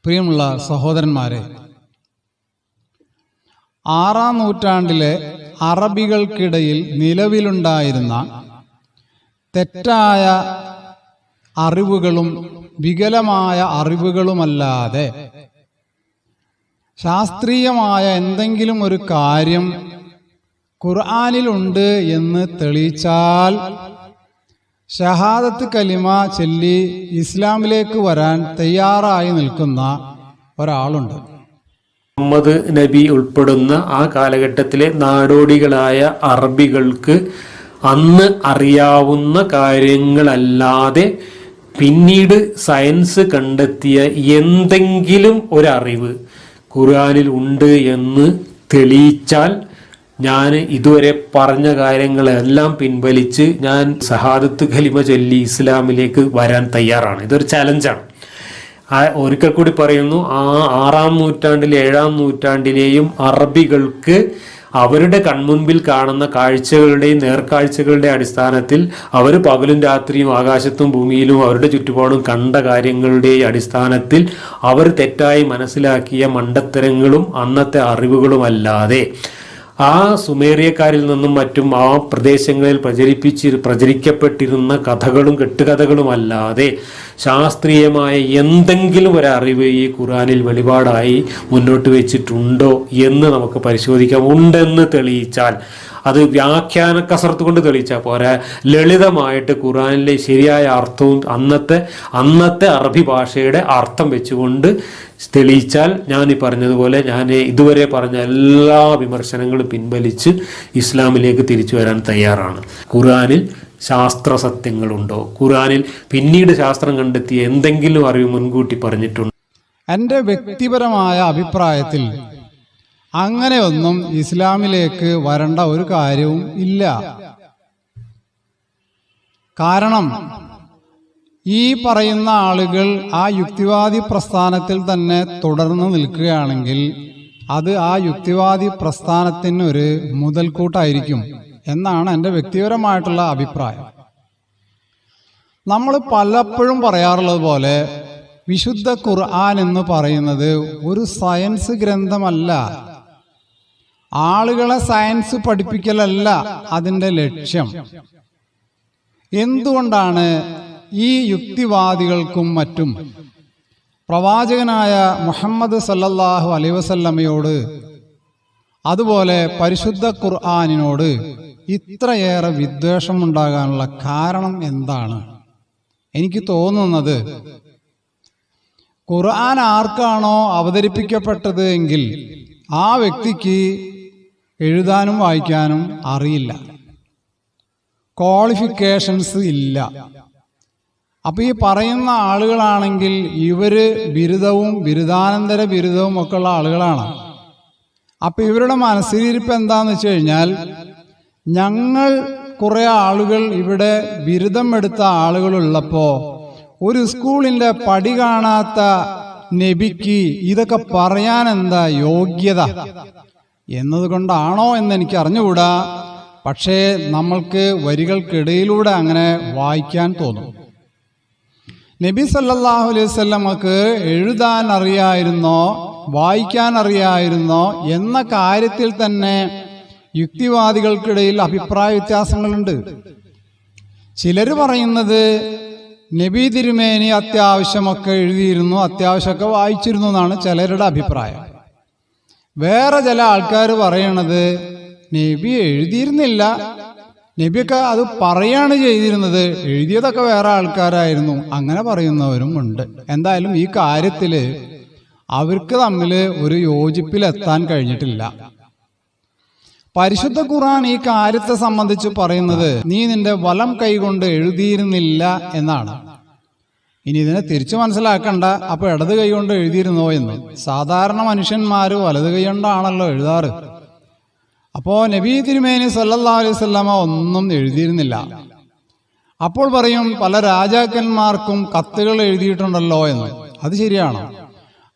പ്രിയമുള്ള സഹോദരന്മാരെ, 6-ാം നൂറ്റാണ്ടിലെ അറബികൾക്കിടയിൽ നിലവിലുണ്ടായിരുന്ന തെറ്റായ അറിവുകളും വികലമായ അറിവുകളുമല്ലാതെ ശാസ്ത്രീയമായ എന്തെങ്കിലും ഒരു കാര്യം ഖുർആനിലുണ്ട് എന്ന് തെളിയിച്ചാൽ ഷഹാദത്ത് കലിമ ചൊല്ലി ഇസ്ലാമിലേക്ക് വരാൻ തയ്യാറായി നിൽക്കുന്ന ഒരാളുണ്ട്. മുഹമ്മദ് നബി ഉൾപ്പെടുന്ന ആ കാലഘട്ടത്തിലെ നാടോടികളായ അറബികൾക്ക് അന്ന് അറിയാവുന്ന കാര്യങ്ങളല്ലാതെ പിന്നീട് സയൻസ് കണ്ടെത്തിയ എന്തെങ്കിലും ഒരറിവ് ഖുർആനിൽ ഉണ്ട് എന്ന് തെളിയിച്ചാൽ ഞാൻ ഇതുവരെ പറഞ്ഞ കാര്യങ്ങളെല്ലാം പിൻവലിച്ച് ഞാൻ ഷഹാദത്ത് കലിമ ചൊല്ലി ഇസ്ലാമിലേക്ക് വരാൻ തയ്യാറാണ്. ഇതൊരു ചലഞ്ചാണ്. ഒരിക്കൽ കൂടി പറയുന്നു, 6-ാം നൂറ്റാണ്ടിലെ 7-ാം നൂറ്റാണ്ടിലെയും അറബികൾക്ക് അവരുടെ കൺമുൻപിൽ കാണുന്ന കാഴ്ചകളുടെയും നേർക്കാഴ്ചകളുടെ അടിസ്ഥാനത്തിൽ അവർ പകലും രാത്രിയും ആകാശത്തും ഭൂമിയിലും അവരുടെ ചുറ്റുപാടും കണ്ട കാര്യങ്ങളുടെ അടിസ്ഥാനത്തിൽ അവർ തെറ്റായി മനസ്സിലാക്കിയ മണ്ടത്തരങ്ങളും അന്നത്തെ അറിവുകളുമല്ലാതെ ആ സുമേറിയക്കാരിൽ നിന്നും മറ്റും ആ പ്രദേശങ്ങളിൽ പ്രചരിക്കപ്പെട്ടിരുന്ന കഥകളും കെട്ടുകഥകളുമല്ലാതെ ശാസ്ത്രീയമായ എന്തെങ്കിലും ഒരറിവ് ഈ ഖുർആനിൽ വെളിപാടായി മുന്നോട്ട് വെച്ചിട്ടുണ്ടോ എന്ന് നമുക്ക് പരിശോധിക്കാം. ഉണ്ടെന്ന് തെളിയിച്ചാൽ അത് വ്യാഖ്യാന കസർത്ത് കൊണ്ട് തെളിയിച്ചാൽ പോരാ, ലളിതമായിട്ട് ഖുർആനിലെ ശരിയായ അർത്ഥവും അന്നത്തെ അറബി ഭാഷയുടെ അർത്ഥം വെച്ചുകൊണ്ട് തെളിയിച്ചാൽ ഞാൻ ഈ പറഞ്ഞതുപോലെ ഞാൻ ഇതുവരെ പറഞ്ഞ എല്ലാ വിമർശനങ്ങളും പിൻവലിച്ച് ഇസ്ലാമിലേക്ക് തിരിച്ചു വരാൻ തയ്യാറാണ്. ഖുർആനിൽ ശാസ്ത്ര സത്യങ്ങളുണ്ടോ? ഖുർആനിൽ പിന്നീട് ശാസ്ത്രം കണ്ടെത്തിയ എന്തെങ്കിലും അറിവ് മുൻകൂട്ടി പറഞ്ഞിട്ടുണ്ടോ? എൻ്റെ വ്യക്തിപരമായ അഭിപ്രായത്തിൽ അങ്ങനെയൊന്നും ഇസ്ലാമിലേക്ക് വരേണ്ട ഒരു കാര്യവും ഇല്ല. കാരണം ഈ പറയുന്ന ആളുകൾ ആ യുക്തിവാദി പ്രസ്ഥാനത്തിൽ തന്നെ തുടർന്ന് നിൽക്കുകയാണെങ്കിൽ അത് ആ യുക്തിവാദി പ്രസ്ഥാനത്തിനൊരു മുതൽക്കൂട്ടായിരിക്കും എന്നാണ് എൻ്റെ വ്യക്തിപരമായിട്ടുള്ള അഭിപ്രായം. നമ്മൾ പലപ്പോഴും പറയാറുള്ളത് പോലെ വിശുദ്ധ ഖുർആൻ എന്ന് പറയുന്നത് ഒരു സയൻസ് ഗ്രന്ഥമല്ല. ആളുകളെ സയൻസ് പഠിപ്പിക്കലല്ല അതിൻ്റെ ലക്ഷ്യം. എന്തുകൊണ്ടാണ് ഈ യുക്തിവാദികൾക്കും മറ്റും പ്രവാചകനായ മുഹമ്മദ് സല്ലല്ലാഹു അലൈഹി വസല്ലമയോട് അതുപോലെ പരിശുദ്ധ ഖുർആനിനോട് ഇത്രയേറെ വിദ്വേഷം ഉണ്ടാകാനുള്ള കാരണം എന്താണ്? എനിക്ക് തോന്നുന്നത് ഖുർആൻ ആർക്കാണോ അവതരിപ്പിക്കപ്പെട്ടത് എങ്കിൽ ആ വ്യക്തിക്ക് എഴുതാനും വായിക്കാനും അറിയില്ല, ക്വാളിഫിക്കേഷൻസ് ഇല്ല. അപ്പൊ ഈ പറയുന്ന ആളുകളാണെങ്കിൽ ഇവര് ബിരുദവും ബിരുദാനന്തര ബിരുദവും ഒക്കെ ഉള്ള ആളുകളാണ്. അപ്പൊ ഇവരുടെ മനസ്സിലിരിപ്പ് എന്താന്ന് വെച്ച് കഴിഞ്ഞാൽ, ഞങ്ങൾ കുറെ ആളുകൾ ഇവിടെ ബിരുദം എടുത്ത ആളുകളുള്ളപ്പോ ഒരു സ്കൂളിന്റെ പടി കാണാത്ത നബിക്ക് ഇതൊക്കെ പറയാൻ എന്താ യോഗ്യത എന്നതുകൊണ്ടാണോ എന്ന് എനിക്ക് അറിഞ്ഞുകൂടാ. പക്ഷേ നമ്മൾക്ക് വരികൾക്കിടയിലൂടെ അങ്ങനെ വായിക്കാൻ തോന്നും. നബി സല്ലല്ലാഹു അലൈഹി വസല്ലമക്ക് എഴുതാൻ അറിയായിരുന്നോ വായിക്കാൻ അറിയായിരുന്നോ എന്ന കാര്യത്തിൽ തന്നെ യുക്തിവാദികൾക്കിടയിൽ അഭിപ്രായ വ്യത്യാസങ്ങളുണ്ട്. ചിലർ പറയുന്നത് നബി തിരുമേനി അത്യാവശ്യമൊക്കെ എഴുതിയിരുന്നു, അത്യാവശ്യമൊക്കെ വായിച്ചിരുന്നു എന്നാണ് ചിലരുടെ അഭിപ്രായം. വേറെ ചില ആൾക്കാർ പറയണത് നബി എഴുതിയിരുന്നില്ല, നബിയൊക്കെ അത് പറയാണ് ചെയ്തിരുന്നത്, എഴുതിയതൊക്കെ വേറെ ആൾക്കാരായിരുന്നു, അങ്ങനെ പറയുന്നവരും ഉണ്ട്. എന്തായാലും ഈ കാര്യത്തിൽ അവർക്ക് തമ്മിൽ ഒരു യോജിപ്പിലെത്താൻ കഴിഞ്ഞിട്ടില്ല. പരിശുദ്ധ ഖുർആൻ ഈ കാര്യത്തെ സംബന്ധിച്ച് പറയുന്നത് നീ നിന്റെ വലം കൈകൊണ്ട് എഴുതിയിരുന്നില്ല എന്നാണ്. ഇനി ഇതിനെ തിരിച്ചു മനസ്സിലാക്കണ്ട, അപ്പൊ ഇടത് കൈ കൊണ്ട് എഴുതിയിരുന്നോ എന്ന്. സാധാരണ മനുഷ്യന്മാര് വലത് കൈ കൊണ്ടാണല്ലോ എഴുതാറ്. അപ്പോ നബി തിരുമേനി സല്ലല്ലാഹു അലൈഹി വസല്ലമ ഒന്നും എഴുതിയിരുന്നില്ല. അപ്പോൾ പറയും പല രാജാക്കന്മാർക്കും കത്തുകൾ എഴുതിയിട്ടുണ്ടല്ലോ എന്ന്. അത് ശരിയാണ്.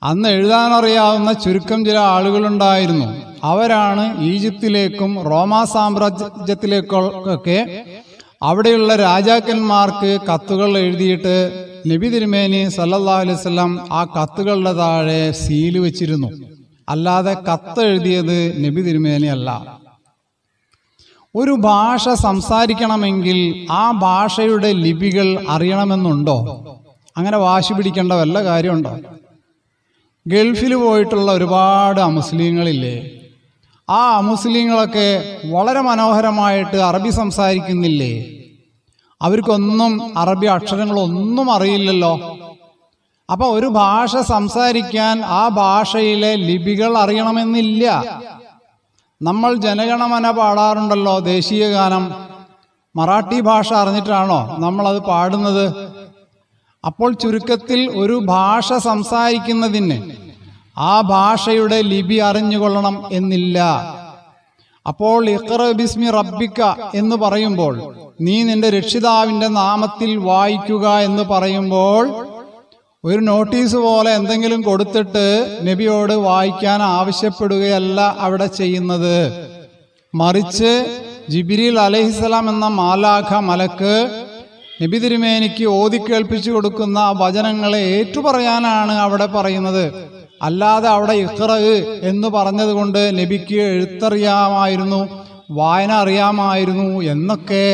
അന്ന് എഴുതാനറിയാവുന്ന ചുരുക്കം ചില ആളുകളുണ്ടായിരുന്നു. അവരാണ് ഈജിപ്തിലേക്കും റോമാ സാമ്രാജ്യത്തിലേക്കൊക്കെ അവിടെയുള്ള രാജാക്കന്മാർക്ക് കത്തുകൾ എഴുതിയിട്ട് നബി തിരുമേനി സല്ലല്ലാഹു അലൈഹി വസല്ലം ആ കത്തുകളുടെ താഴെ സീല് വെച്ചിരുന്നു. അല്ലാതെ കത്ത് എഴുതിയത് നബി തിരുമേനി അല്ല. ഒരു ഭാഷ സംസാരിക്കണമെങ്കിൽ ആ ഭാഷയുടെ ലിപികൾ അറിയണമെന്നുണ്ടോ? അങ്ങനെ വാശി പിടിക്കേണ്ട വല്ല കാര്യമുണ്ടോ? ഗൾഫിൽ പോയിട്ടുള്ള ഒരുപാട് അമുസ്ലിങ്ങളില്ലേ? ആ അമുസ്ലിങ്ങളൊക്കെ വളരെ മനോഹരമായിട്ട് അറബി സംസാരിക്കുന്നില്ലേ? അവർക്കൊന്നും അറബി അക്ഷരങ്ങളൊന്നും അറിയില്ലല്ലോ. അപ്പൊ ഒരു ഭാഷ സംസാരിക്കാൻ ആ ഭാഷയിലെ ലിപികൾ അറിയണമെന്നില്ല. നമ്മൾ ജനഗണമന പാടാറുണ്ടല്ലോ, ദേശീയ ഗാനം. മറാഠി ഭാഷ അറിഞ്ഞിട്ടാണോ നമ്മളത് പാടുന്നത്? അപ്പോൾ ചുരുക്കത്തിൽ ഒരു ഭാഷ സംസാരിക്കുന്നതിന് ആ ഭാഷയുടെ ലിപി അറിഞ്ഞുകൊള്ളണം എന്നില്ല. അപ്പോൾ ഇഖ്റ ബിസ്മി റബ്ബിക എന്ന് പറയുമ്പോൾ, നീ നിന്റെ രക്ഷിതാവിന്റെ നാമത്തിൽ വായിക്കുക എന്ന് പറയുമ്പോൾ, ഒരു നോട്ടീസ് പോലെ എന്തെങ്കിലും കൊടുത്തിട്ട് നബിയോട് വായിക്കാൻ ആവശ്യപ്പെടുകയല്ല അവിടെ ചെയ്യുന്നത്. മറിച്ച് ജിബ്രീൽ അലൈഹിസ്സലാം എന്ന മാലാഖ മലക്ക് നബി തിരുമേനിക്ക് ഓതിക്കേൾപ്പിച്ചു കൊടുക്കുന്ന വചനങ്ങളെ ഏറ്റുപറയാനാണ് അവിടെ പറയുന്നത്. അല്ലാതെ അവിടെ ഇഖ്റ എന്ന് പറഞ്ഞത് കൊണ്ട് നബിക്ക് എഴുത്തറിയാമായിരുന്നു, വായന അറിയാമായിരുന്നു എന്നൊക്കെ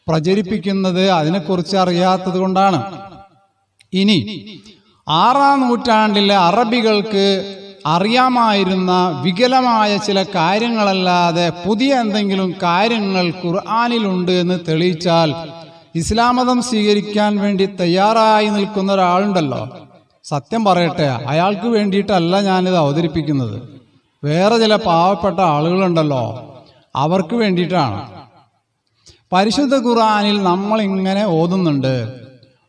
പ്രചരിപ്പിക്കുന്നത് അതിനെക്കുറിച്ച് അറിയാത്തത് കൊണ്ടാണ്. ഇനി 6-ാം നൂറ്റാണ്ടിലെ അറബികൾക്ക് അറിയാമായിരുന്ന വികലമായ ചില കാര്യങ്ങളല്ലാതെ പുതിയ എന്തെങ്കിലും കാര്യങ്ങൾ ഖുർആനിലുണ്ട് എന്ന് തെളിയിച്ചാൽ ഇസ്ലാം മതം സ്വീകരിക്കാൻ വേണ്ടി തയ്യാറായി നിൽക്കുന്ന ഒരാളുണ്ടല്ലോ, സത്യം പറയട്ടെ, അയാൾക്ക് വേണ്ടിയിട്ടല്ല ഞാനിത് അവതരിപ്പിക്കുന്നത്. വേറെ ചില പാവപ്പെട്ട ആളുകളുണ്ടല്ലോ, അവർക്ക് വേണ്ടിയിട്ടാണ്. പരിശുദ്ധ ഖുർആനിൽ നമ്മൾ ഇങ്ങനെ ഓതുന്നുണ്ട്,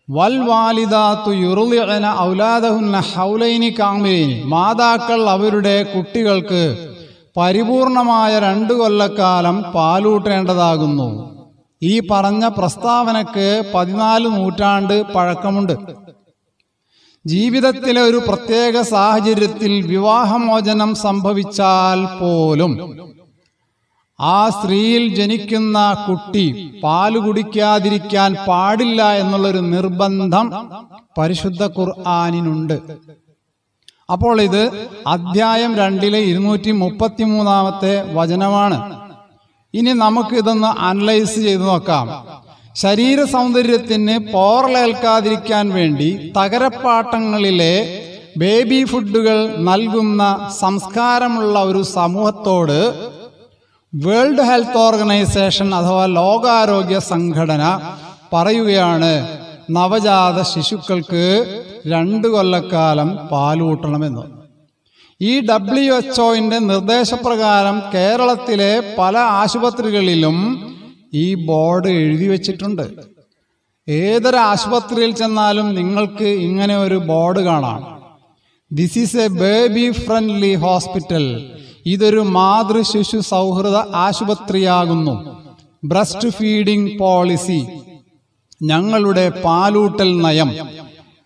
വൽ വാലിദാത്തു യുർളിഅന ഔലാദഹുന്ന ഹൗലൈനി കാമിലൈനി. മാതാക്കൾ അവരുടെ കുട്ടികൾക്ക് പരിപൂർണമായ 2 കൊല്ലക്കാലം പാലൂട്ടേണ്ടതാകുന്നു. ഈ പറഞ്ഞ പ്രസ്താവനക്ക് 14 നൂറ്റാണ്ട് പഴക്കമുണ്ട്. ജീവിതത്തിലെ ഒരു പ്രത്യേക സാഹചര്യത്തിൽ വിവാഹമോചനം സംഭവിച്ചാൽ പോലും ആ സ്ത്രീയിൽ ജനിക്കുന്ന കുട്ടി പാല് കുടിക്കാതിരിക്കാൻ പാടില്ല എന്നുള്ളൊരു നിർബന്ധം പരിശുദ്ധ ഖുർആനിനുണ്ട്. അപ്പോൾ ഇത് അധ്യായം 2-ലെ 233-ാമത്തെ വചനമാണ്. ഇനി നമുക്ക് ഇതൊന്ന് അനലൈസ് ചെയ്ത് നോക്കാം. ശരീര സൗന്ദര്യത്തിന് പോറലേൽക്കാതിരിക്കാൻ വേണ്ടി തകരപ്പാട്ടങ്ങളിലെ ബേബി ഫുഡുകൾ നൽകുന്ന സംസ്കാരമുള്ള ഒരു സമൂഹത്തോട് വേൾഡ് ഹെൽത്ത് ഓർഗനൈസേഷൻ അഥവാ ലോകാരോഗ്യ സംഘടന പറയുകയാണ്, നവജാത ശിശുക്കൾക്ക് 2 കൊല്ലക്കാലം പാലൂട്ടണമെന്ന്. ഈ WHO നിർദ്ദേശപ്രകാരം കേരളത്തിലെ പല ആശുപത്രികളിലും ഈ ബോർഡ് എഴുതി വച്ചിട്ടുണ്ട്. ഏതൊരു ആശുപത്രിയിൽ ചെന്നാലും നിങ്ങൾക്ക് ഇങ്ങനെ ഒരു ബോർഡ് കാണാം, this is A baby friendly hospital. ഇതൊരു മാതൃശിശു സൗഹൃദ ആശുപത്രിയാകുന്നു. ബ്രസ്റ്റ് ഫീഡിംഗ് പോളിസി, ഞങ്ങളുടെ പാലൂട്ടൽ നയം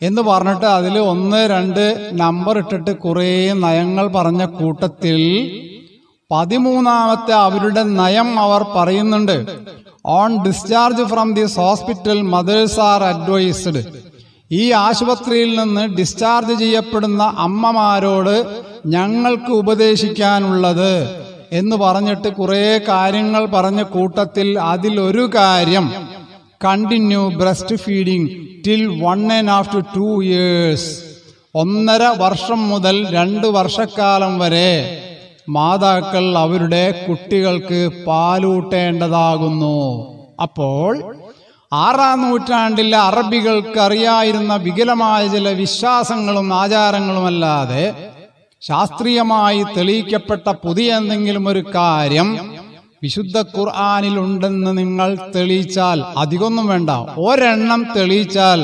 എന്ന് പറഞ്ഞിട്ട് അതിൽ 1, 2 നമ്പർ ഇട്ടിട്ട് കുറേ നയങ്ങൾ പറഞ്ഞ കൂട്ടത്തിൽ 13-ാമത്തെ അവരുടെ നയം അവർ പറയുന്നുണ്ട്, on discharge from this hospital mothers are advised. ഈ ആശുപത്രിയിൽ നിന്ന് ഡിസ്ചാർജ് ചെയ്യപ്പെടുന്ന അമ്മമാരോട് ഞങ്ങൾക്ക് ഉപദേശിക്കാനുള്ളത് എന്ന് പറഞ്ഞിട്ട് കുറേ കാര്യങ്ങൾ പറഞ്ഞ കൂട്ടത്തിൽ അതിലൊരു കാര്യം, continue breast feeding till 1.5 to 2 years. 1.5 വർഷം മുതൽ 2 വർഷക്കാലം വരെ മാതാക്കൾ അവരുടെ കുട്ടികൾക്ക് പാലൂട്ടേണ്ടതാകുന്നു. അപ്പോൾ 6-ാം നൂറ്റാണ്ടിലെ അറബികൾക്ക് അറിയായിരുന്ന വികലമായ ചില വിശ്വാസങ്ങളും ആചാരങ്ങളുമല്ലാതെ ശാസ്ത്രീയമായി തെളിയിക്കപ്പെട്ട പുതിയ എന്തെങ്കിലും ഒരു കാര്യം വിശുദ്ധ ഖുർആനിൽ ഉണ്ടെന്ന് നിങ്ങൾ തെളിയിച്ചാൽ, അധികമൊന്നും വേണ്ട, ഒരെണ്ണം തെളിയിച്ചാൽ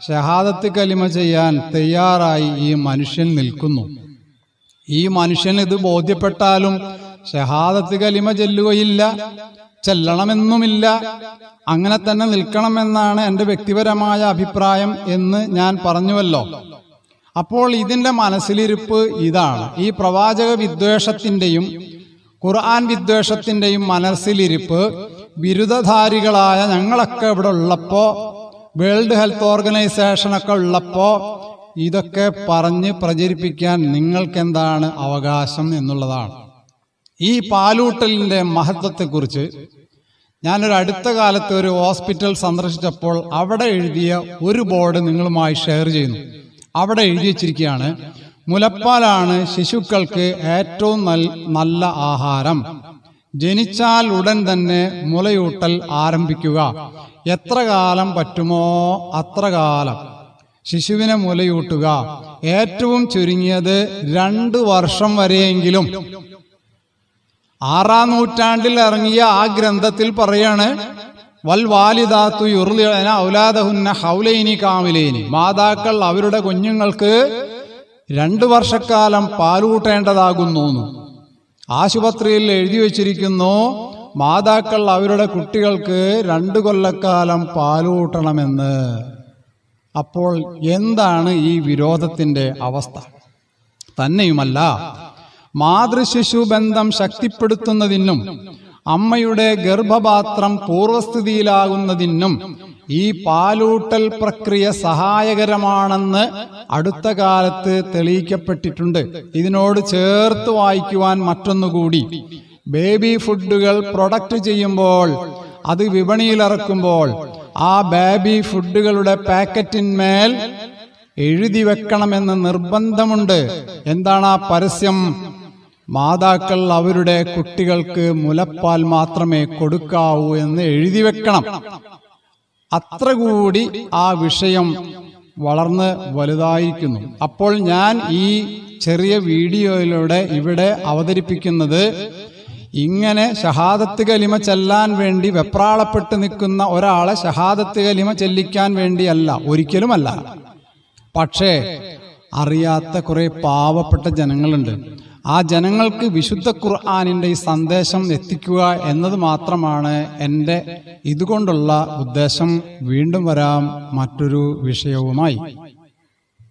ഷഹാദത്ത് കലിമ ചെയ്യാൻ തയ്യാറായി ഈ മനുഷ്യൻ നിൽക്കുന്നു. ഈ മനുഷ്യൻ ഇത് ബോധ്യപ്പെട്ടാലും ഷഹാദത്ത് കലിമ ചെല്ലുകയില്ല, ചെല്ലണമെന്നുമില്ല, അങ്ങനെ തന്നെ നിൽക്കണമെന്നാണ് എൻ്റെ വ്യക്തിപരമായ അഭിപ്രായം എന്ന് ഞാൻ പറഞ്ഞുവല്ലോ. അപ്പോൾ ഇതിൻ്റെ മനസ്സിലിരിപ്പ് ഇതാണ്, ഈ പ്രവാചക വിദ്വേഷത്തിൻ്റെയും ഖുർആൻ വിദ്വേഷത്തിൻ്റെയും മനസ്സിലിരിപ്പ് ബിരുദധാരികളായ ഞങ്ങളൊക്കെ ഇവിടെ ഉള്ളപ്പോൾ വേൾഡ് ഹെൽത്ത് ഓർഗനൈസേഷനൊക്കെ ഉള്ളപ്പോൾ ഇതൊക്കെ പറഞ്ഞ് പ്രചരിപ്പിക്കാൻ നിങ്ങൾക്കെന്താണ് അവകാശം എന്നുള്ളതാണ്. ഈ പാലൂട്ടലിൻ്റെ മഹത്വത്തെക്കുറിച്ച് ഞാനൊരു അടുത്ത കാലത്ത് ഒരു ഹോസ്പിറ്റൽ സന്ദർശിച്ചപ്പോൾ അവിടെ എഴുതിയ ഒരു ബോർഡ് നിങ്ങളുമായി ഷെയർ ചെയ്യുന്നു. അവിടെ എഴുതി വച്ചിരിക്കുകയാണ്, മുലപ്പാലാണ് ശിശുക്കൾക്ക് ഏറ്റവും നല്ല ആഹാരം. ജനിച്ചാൽ ഉടൻ തന്നെ മുലയൂട്ടൽ ആരംഭിക്കുക. എത്ര കാലം പറ്റുമോ അത്ര കാലം ശിശുവിനെ മുലയൂട്ടുക. ഏറ്റവും ചുരുങ്ങിയത് 2 വർഷം വരെയെങ്കിലും. 6-ാം നൂറ്റാണ്ടിൽ ഇറങ്ങിയ ആ ഗ്രന്ഥത്തിൽ പറയാണ്, വൽ വാലിദാത്തു യുർദിഅന ഔലാദഹുന്ന ഹൗലൈനി കാമിലൈനി. മാതാക്കൾ അവരുടെ കുഞ്ഞുങ്ങൾക്ക് 2 വർഷക്കാലം പാലൂട്ടേണ്ടതാകുന്നു. ആശുപത്രിയിൽ എഴുതി വച്ചിരിക്കുന്നു, മാതാക്കൾ അവരുടെ കുട്ടികൾക്ക് 2 കൊല്ലക്കാലം പാലൂട്ടണമെന്ന്. അപ്പോൾ എന്താണ് ഈ വിരോധത്തിന്റെ അവസ്ഥ? തന്നെയുമല്ല, മാതൃശിശു ബന്ധം ശക്തിപ്പെടുത്തുന്നതിനും അമ്മയുടെ ഗർഭപാത്രം പൂർവസ്ഥിതിയിലാകുന്നതിനും ഈ പാലൂട്ടൽ പ്രക്രിയ സഹായകരമാണെന്ന് അടുത്ത കാലത്ത് തെളിയിക്കപ്പെട്ടിട്ടുണ്ട്. ഇതിനോട് ചേർത്ത് വായിക്കുവാൻ മറ്റൊന്നുകൂടി, ബേബി ഫുഡുകൾ പ്രൊഡക്റ്റ് ചെയ്യുമ്പോൾ, അത് വിപണിയിലിറക്കുമ്പോൾ ആ ബേബി ഫുഡുകളുടെ പാക്കറ്റിന്മേൽ എഴുതി വെക്കണമെന്ന് നിർബന്ധമുണ്ട്. എന്താണ് ആ പരസ്യം? മാതാക്കൾ അവരുടെ കുട്ടികൾക്ക് മുലപ്പാൽ മാത്രമേ കൊടുക്കാവൂ എന്ന് എഴുതി വെക്കണം. അത്ര കൂടി ആ വിഷയം വളർന്ന് വലുതായിരിക്കുന്നു. അപ്പോൾ ഞാൻ ഈ ചെറിയ വീഡിയോയിലൂടെ ഇവിടെ അവതരിപ്പിക്കുന്നത്, ഇങ്ങനെ ഷഹാദത്ത് കലിമ ചെല്ലാൻ വേണ്ടി വെപ്രാളപ്പെട്ട് നിൽക്കുന്ന ഒരാളെ ഷഹാദത്ത് കലിമ ചെല്ലിക്കാൻ വേണ്ടിയല്ല, ഒരിക്കലുമല്ല. പക്ഷേ അറിയാത്ത കുറെ പാവപ്പെട്ട ജനങ്ങളുണ്ട്. ആ ജനങ്ങൾക്ക് വിശുദ്ധ ഖുർആനിൻ്റെ ഈ സന്ദേശം എത്തിക്കുക എന്നത് മാത്രമാണ് എൻ്റെ ഇതുകൊണ്ടുള്ള ഉദ്ദേശം. വീണ്ടും വരാം മറ്റൊരു വിഷയവുമായി.